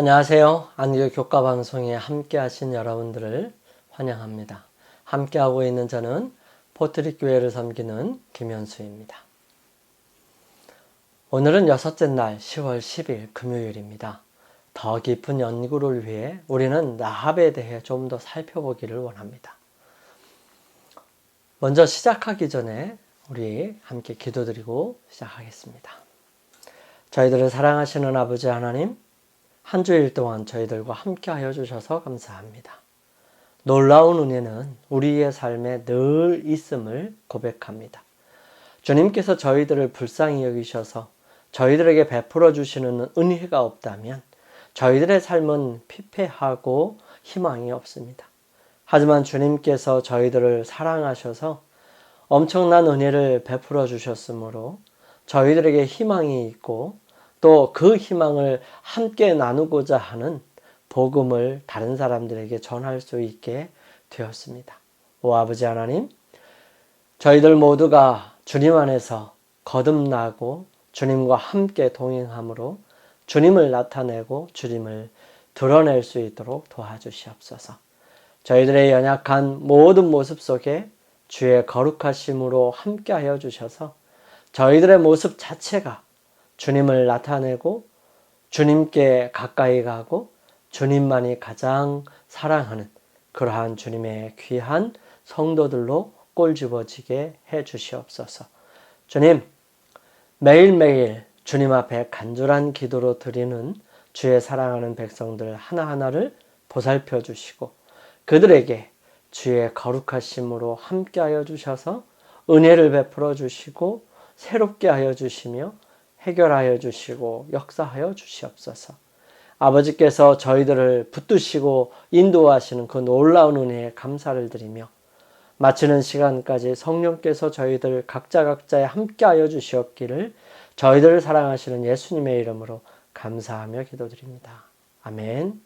안녕하세요. 안교 교과 방송에 함께 하신 여러분들을 환영합니다. 함께하고 있는 저는 포트릭 교회를 섬기는 김현수입니다. 오늘은 여섯째 날 10월 10일 금요일입니다. 더 깊은 연구를 위해 우리는 라합에 대해 좀 더 살펴보기를 원합니다. 먼저 시작하기 전에 우리 함께 기도드리고 시작하겠습니다. 저희들을 사랑하시는 아버지 하나님, 한 주일 동안 저희들과 함께 하여 주셔서 감사합니다. 놀라운 은혜는 우리의 삶에 늘 있음을 고백합니다. 주님께서 저희들을 불쌍히 여기셔서 저희들에게 베풀어 주시는 은혜가 없다면 저희들의 삶은 피폐하고 희망이 없습니다. 하지만 주님께서 저희들을 사랑하셔서 엄청난 은혜를 베풀어 주셨으므로 저희들에게 희망이 있고 또 그 희망을 함께 나누고자 하는 복음을 다른 사람들에게 전할 수 있게 되었습니다. 오 아버지 하나님, 저희들 모두가 주님 안에서 거듭나고 주님과 함께 동행함으로 주님을 나타내고 주님을 드러낼 수 있도록 도와주시옵소서. 저희들의 연약한 모든 모습 속에 주의 거룩하심으로 함께하여 주셔서 저희들의 모습 자체가 주님을 나타내고 주님께 가까이 가고 주님만이 가장 사랑하는 그러한 주님의 귀한 성도들로 꼴집어지게 해 주시옵소서. 주님, 매일매일 주님 앞에 간절한 기도로 드리는 주의 사랑하는 백성들 하나하나를 보살펴 주시고 그들에게 주의 거룩하심으로 함께하여 주셔서 은혜를 베풀어 주시고 새롭게 하여 주시며 해결하여 주시고 역사하여 주시옵소서. 아버지께서 저희들을 붙드시고 인도하시는 그 놀라운 은혜에 감사를 드리며 마치는 시간까지 성령께서 저희들 각자에 함께하여 주시옵기를 저희들을 사랑하시는 예수님의 이름으로 감사하며 기도드립니다. 아멘.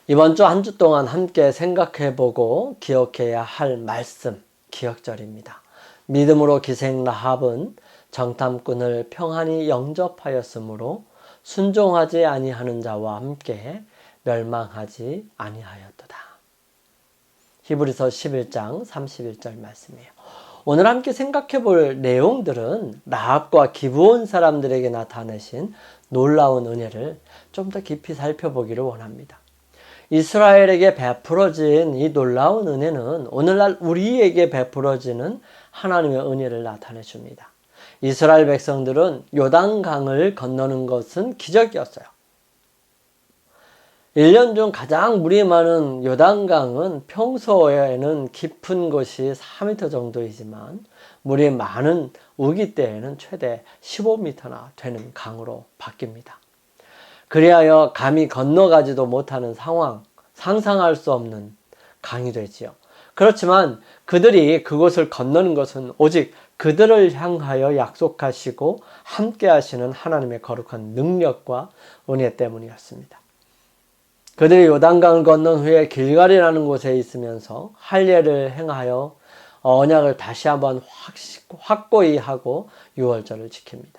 이번 주 한 주 동안 함께 생각해보고 기억해야 할 말씀, 기억절입니다. 믿음으로 기생 라합은 정탐꾼을 평안히 영접하였으므로 순종하지 아니하는 자와 함께 멸망하지 아니하였도다. 히브리서 11장 31절 말씀이에요. 오늘 함께 생각해 볼 내용들은 라합과 기브온 사람들에게 나타내신 놀라운 은혜를 좀 더 깊이 살펴보기를 원합니다. 이스라엘에게 베풀어진 이 놀라운 은혜는 오늘날 우리에게 베풀어지는 하나님의 은혜를 나타내 줍니다. 이스라엘 백성들은 요단강을 건너는 것은 기적이었어요. 1년 중 가장 물이 많은 요단강은 평소에는 깊은 곳이 4m 정도이지만 물이 많은 우기 때에는 최대 15m나 되는 강으로 바뀝니다. 그리하여 감히 건너가지도 못하는 상황, 상상할 수 없는 강이 되지요. 그렇지만 그들이 그곳을 건너는 것은 오직 그들을 향하여 약속하시고 함께 하시는 하나님의 거룩한 능력과 은혜 때문이었습니다. 그들이 요단강을 건넌 후에 길갈이라는 곳에 있으면서 할례를 행하여 언약을 다시 한번 확고히 하고 유월절을 지킵니다.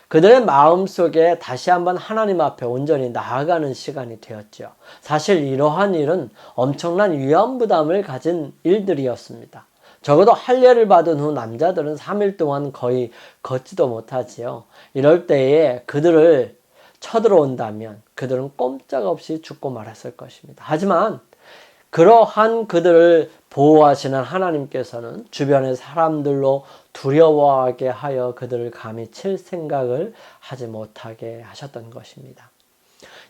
그들의 마음속에 다시 한번 하나님 앞에 온전히 나아가는 시간이 되었죠. 사실 이러한 일은 엄청난 위험부담을 가진 일들이었습니다. 적어도 할례를 받은 후 남자들은 3일 동안 거의 걷지도 못하지요. 이럴 때에 그들을 쳐들어온다면 그들은 꼼짝없이 죽고 말았을 것입니다. 하지만 그러한 그들을 보호하시는 하나님께서는 주변의 사람들로 두려워하게 하여 그들을 감히 칠 생각을 하지 못하게 하셨던 것입니다.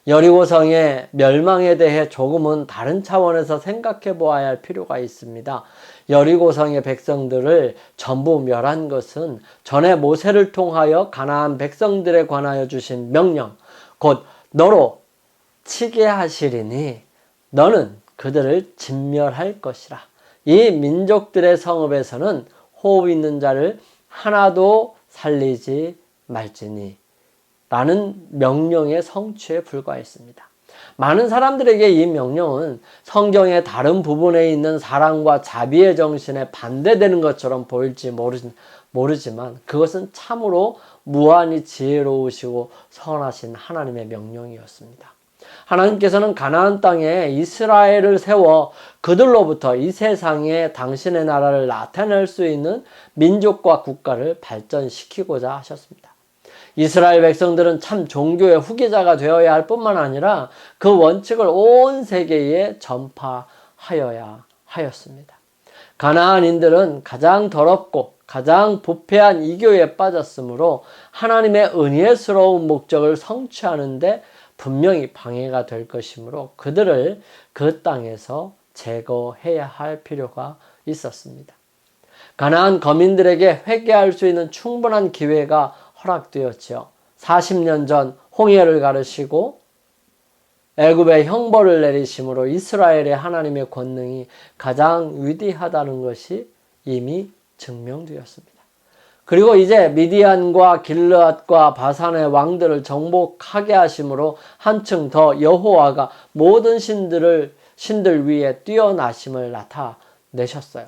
여리고성의 멸망에 대해 조금은 다른 차원에서 생각해 보아야 할 필요가 있습니다. 여리고성의 백성들을 전부 멸한 것은 전에 모세를 통하여 가나안 백성들에 관하여 주신 명령, 곧 너로 치게 하시리니 너는 그들을 진멸할 것이라. 이 민족들의 성읍에서는 호흡 있는 자를 하나도 살리지 말지니 라는 명령의 성취에 불과했습니다. 많은 사람들에게 이 명령은 성경의 다른 부분에 있는 사랑과 자비의 정신에 반대되는 것처럼 보일지 모르지만 그것은 참으로 무한히 지혜로우시고 선하신 하나님의 명령이었습니다. 하나님께서는 가나안 땅에 이스라엘을 세워 그들로부터 이 세상에 당신의 나라를 나타낼 수 있는 민족과 국가를 발전시키고자 하셨습니다. 이스라엘 백성들은 참 종교의 후계자가 되어야 할 뿐만 아니라 그 원칙을 온 세계에 전파하여야 하였습니다. 가나안인들은 가장 더럽고 가장 부패한 이교에 빠졌으므로 하나님의 은혜스러운 목적을 성취하는데 분명히 방해가 될 것이므로 그들을 그 땅에서 제거해야 할 필요가 있었습니다. 가나안 거민들에게 회개할 수 있는 충분한 기회가 허락되었지요. 40년 전 홍해를 가르시고 애굽에 형벌을 내리심으로 이스라엘의 하나님의 권능이 가장 위대하다는 것이 이미 증명되었습니다. 그리고 이제 미디안과 길르앗과 바산의 왕들을 정복하게 하심으로 한층 더 여호와가 모든 신들 위에 뛰어나심을 나타내셨어요.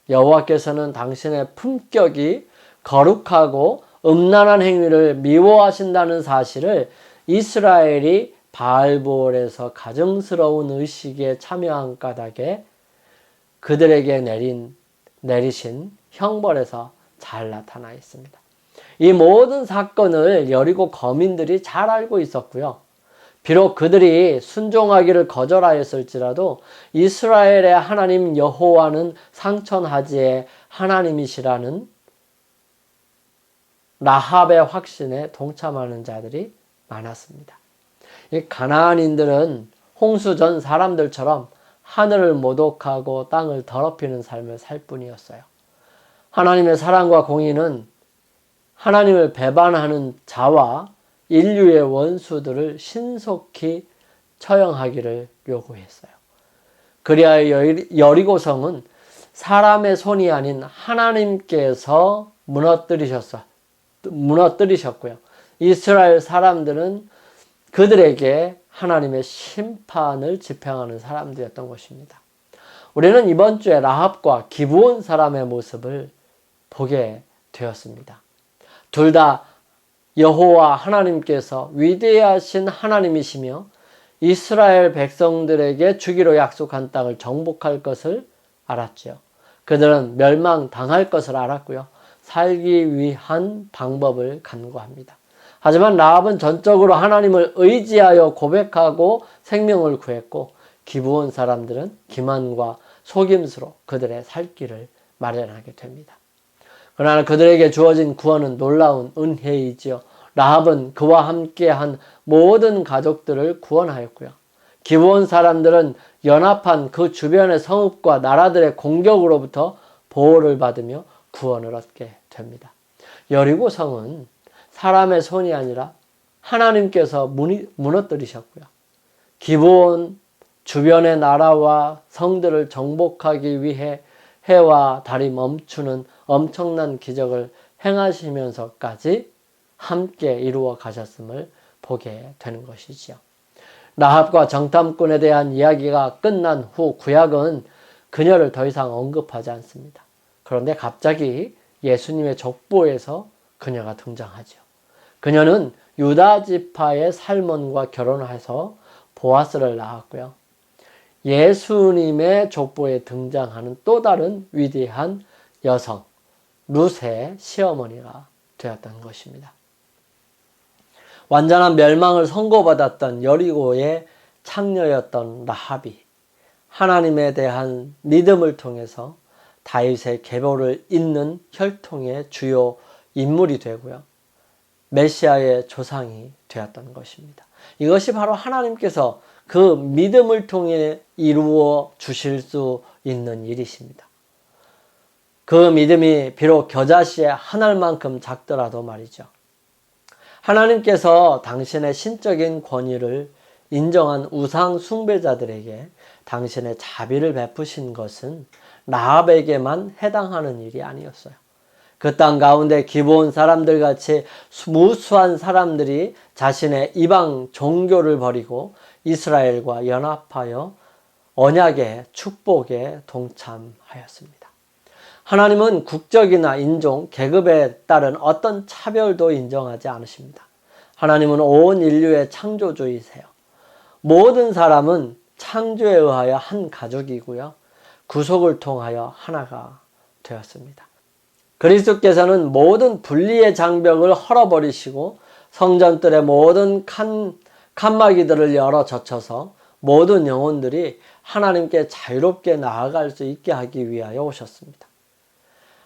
여호와께서는 당신의 품격이 거룩하고 음란한 행위를 미워하신다는 사실을 이스라엘이 바알보올에서 가증스러운 의식에 참여한 까닭에 그들에게 내리신 형벌에서 잘 나타나 있습니다. 이 모든 사건을 여리고 거민들이 잘 알고 있었고요. 비록 그들이 순종하기를 거절하였을지라도 이스라엘의 하나님 여호와는 상천하지의 하나님이시라는 라합의 확신에 동참하는 자들이 많았습니다. 이 가나안인들은 홍수 전 사람들처럼 하늘을 모독하고 땅을 더럽히는 삶을 살 뿐이었어요. 하나님의 사랑과 공의는 하나님을 배반하는 자와 인류의 원수들을 신속히 처형하기를 요구했어요. 그리하여 여리고성은 사람의 손이 아닌 하나님께서 무너뜨리셨고요. 이스라엘 사람들은 그들에게 하나님의 심판을 집행하는 사람들이었던 것입니다. 우리는 이번 주에 라합과 기브온 사람의 모습을 보게 되었습니다. 둘 다 여호와 하나님께서 위대하신 하나님이시며 이스라엘 백성들에게 주기로 약속한 땅을 정복할 것을 알았죠. 그들은 멸망당할 것을 알았고요. 살기 위한 방법을 간구합니다. 하지만 라합은 전적으로 하나님을 의지하여 고백하고 생명을 구했고 기브온 사람들은 기만과 속임수로 그들의 살 길을 마련하게 됩니다. 그러나 그들에게 주어진 구원은 놀라운 은혜이지요. 라합은 그와 함께한 모든 가족들을 구원하였고요. 기브온 사람들은 연합한 그 주변의 성읍과 나라들의 공격으로부터 보호를 받으며 구원을 얻게 됩니다. 여리고 성은 사람의 손이 아니라 하나님께서 무너뜨리셨고요. 기브온 주변의 나라와 성들을 정복하기 위해 해와 달이 멈추는 엄청난 기적을 행하시면서까지 함께 이루어 가셨음을 보게 되는 것이지요. 라합과 정탐꾼에 대한 이야기가 끝난 후 구약은 그녀를 더 이상 언급하지 않습니다. 그런데 갑자기 예수님의 족보에서 그녀가 등장하죠. 그녀는 유다 지파의 살몬과 결혼해서 보아스를 낳았고요. 예수님의 족보에 등장하는 또 다른 위대한 여성, 룻의 시어머니가 되었던 것입니다. 완전한 멸망을 선고받았던 여리고의 창녀였던 라합이 하나님에 대한 믿음을 통해서 다윗의 계보를 잇는 혈통의 주요 인물이 되고요. 메시아의 조상이 되었던 것입니다. 이것이 바로 하나님께서 그 믿음을 통해 이루어 주실 수 있는 일이십니다. 그 믿음이 비록 겨자씨의 한 알만큼 작더라도 말이죠. 하나님께서 당신의 신적인 권위를 인정한 우상 숭배자들에게 당신의 자비를 베푸신 것은 라합에게만 해당하는 일이 아니었어요. 그 땅 가운데 기브온 사람들 같이 무수한 사람들이 자신의 이방 종교를 버리고 이스라엘과 연합하여 언약의 축복에 동참하였습니다. 하나님은 국적이나 인종, 계급에 따른 어떤 차별도 인정하지 않으십니다. 하나님은 온 인류의 창조주이세요. 모든 사람은 창조에 의하여 한 가족이고요. 구속을 통하여 하나가 되었습니다. 그리스도께서는 모든 분리의 장벽을 헐어버리시고 성전들의 모든 칸막이들을 열어 젖혀서 모든 영혼들이 하나님께 자유롭게 나아갈 수 있게 하기 위하여 오셨습니다.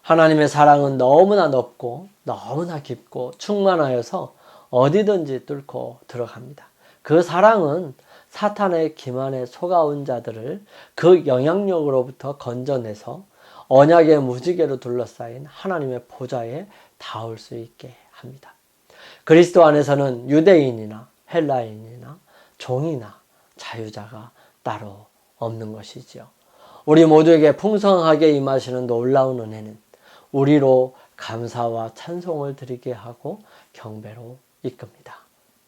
하나님의 사랑은 너무나 넓고 너무나 깊고 충만하여서 어디든지 뚫고 들어갑니다. 그 사랑은 사탄의 기만에 속아온 자들을 그 영향력으로부터 건져내서 언약의 무지개로 둘러싸인 하나님의 보좌에 닿을 수 있게 합니다. 그리스도 안에서는 유대인이나 헬라인이나 종이나 자유자가 따로 없는 것이지요. 우리 모두에게 풍성하게 임하시는 놀라운 은혜는 우리로 감사와 찬송을 드리게 하고 경배로 이끕니다.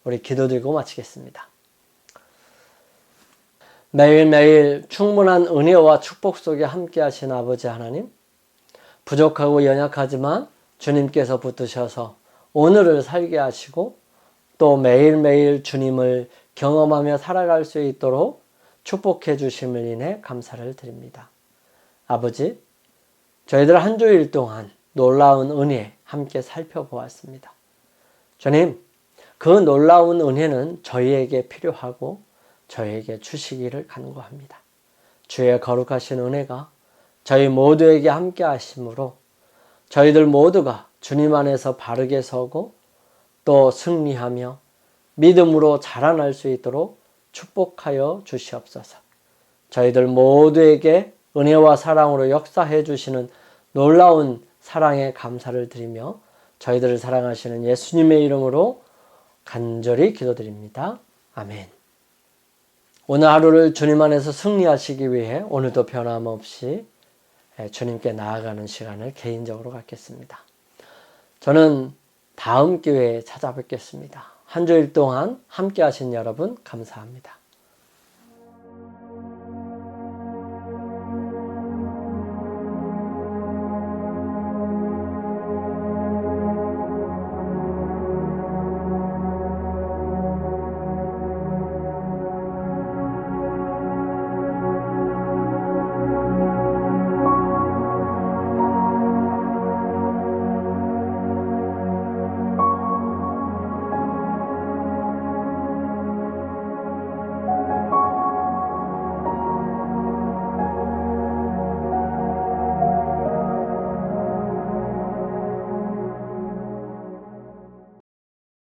우리 기도드리고 마치겠습니다. 매일매일 충분한 은혜와 축복 속에 함께 하신 아버지 하나님, 부족하고 연약하지만 주님께서 붙드셔서 오늘을 살게 하시고 또 매일매일 주님을 경험하며 살아갈 수 있도록 축복해 주심을 인해 감사를 드립니다. 아버지, 저희들 한 주일 동안 놀라운 은혜 함께 살펴보았습니다. 주님, 그 놀라운 은혜는 저희에게 필요하고 저희에게 주시기를 간구합니다. 주의 거룩하신 은혜가 저희 모두에게 함께 하심으로 저희들 모두가 주님 안에서 바르게 서고 또 승리하며 믿음으로 자라날 수 있도록 축복하여 주시옵소서. 저희들 모두에게 은혜와 사랑으로 역사해 주시는 놀라운 사랑에 감사를 드리며 저희들을 사랑하시는 예수님의 이름으로 간절히 기도드립니다. 아멘. 오늘 하루를 주님 안에서 승리하시기 위해 오늘도 변함없이 주님께 나아가는 시간을 개인적으로 갖겠습니다. 저는 다음 기회에 찾아뵙겠습니다. 한 주일 동안 함께 하신 여러분 감사합니다.